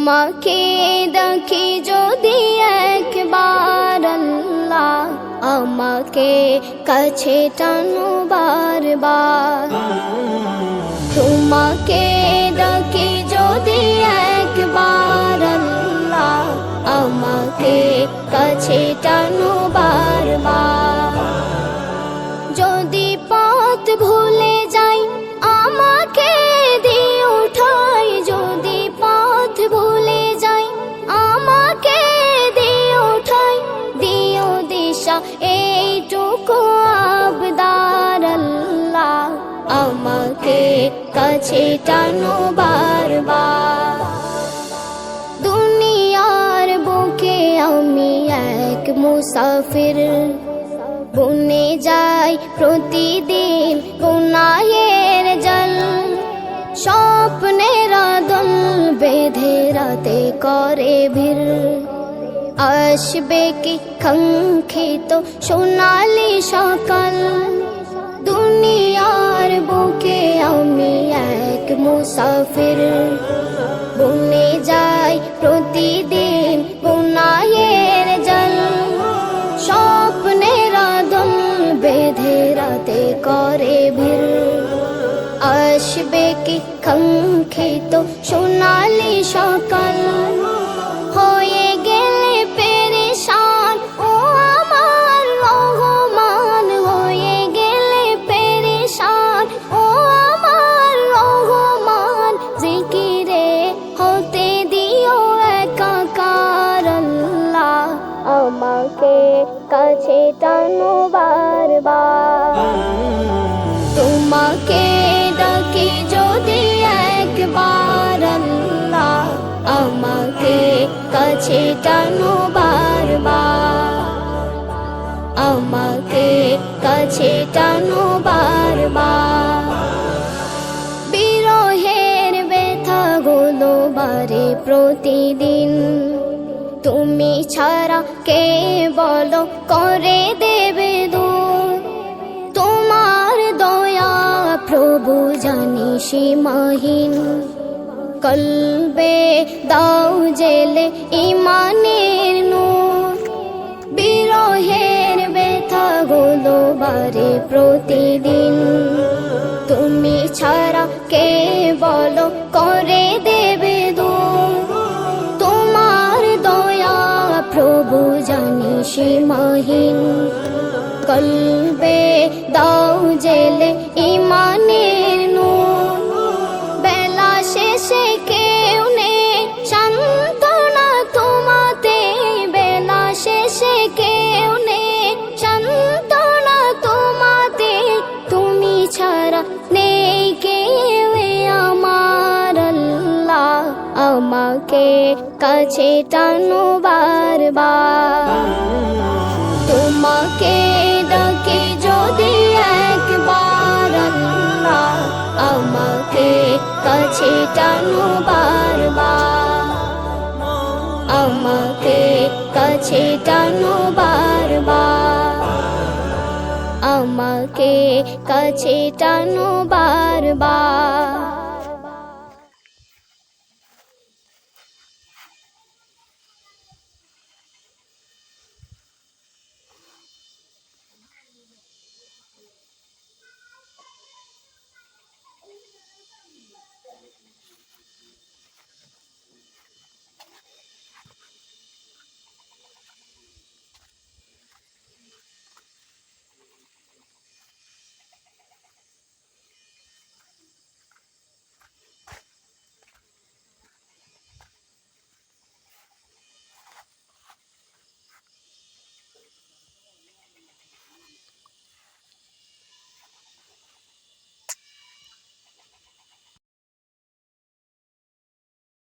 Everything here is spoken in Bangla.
তোমাকে ডাকি যদি একবার আল্লাহ, আমাকে কাছে টানো বারবার। তোমাকে ডাকি যদি একবার আল্লাহ, আমাকে কাছে টানো বারবার। যদি পথ ভুলে যাই আমাকে দিও ঠাই, যদি পথ ভুলে যাই আমাকে দিও ঠাই, দিও দিশা এইটুকু আবদার আল্লাহ, আমাকে কাছে টানো বারবার। দুনিয়ার বুকে আমি এক মুসাফির, বনে যাই প্রতিদিন গুনাহের জল। স্বপ্নের দল বেঁধে রাতে করে ভিড়, আসবে কি কাঙ্ক্ষিত সোনালি সকাল। দুনিয়ার বুকে আমি এক মুসাফির, বনে যাই প্রতিদিন গুনাহের জল। স্বপ্নের দল বেঁধে রাতে করে ভিড়, আসবে কি কাঙ্ক্ষিত সোনালি সকাল। হয়ে গেলে পেরেশান ও আমার রহমান, হয়ে গেলে পেরেশান ও আমার রহমান। জিকিরে হতে দিও একাকার আল্লাহ, আমাকে কাছে টানো বারবার। তোমাকে ডাকি যদি একবার আল্লাহ, আমাকে কাছে টানো বারবার, আমাকে কাছে টানো বারবার। বিরহের ব্যথাগুলো বাড়ে প্রতিদিন, তুমি ছাড়া কে বলো করে দেবে দূর। তোমার দয়া প্রভু জানি সীমাহীন, কলবে দাও জেলে ইমানের নূর। বিরহের ব্যথাগুলো বাড়ে প্রতিদিন, তুমি ছাড়া কে বলো করে দেবে দূর। তোমার দয়া প্রভু জানি সীমাহীন, কলবে দাও জেলে ইমানের নূর। বেলা শেষে কেউ নেই সান্ত্বনা তোমাতে, বেলা শেষে কেউ নেই সান্ত্বনা তোমাতে। তুমি ছাড়া নেই কেউ আমার আল্লাহ, আমাকে কাছে টানো বারবার। তোমাকে ডাকি যদি একবার আল্লাহ, আমাকে কাছে টানো বারবার, আমাকে কাছে টানো বারবার, আমাকে কাছে টানো বারবার।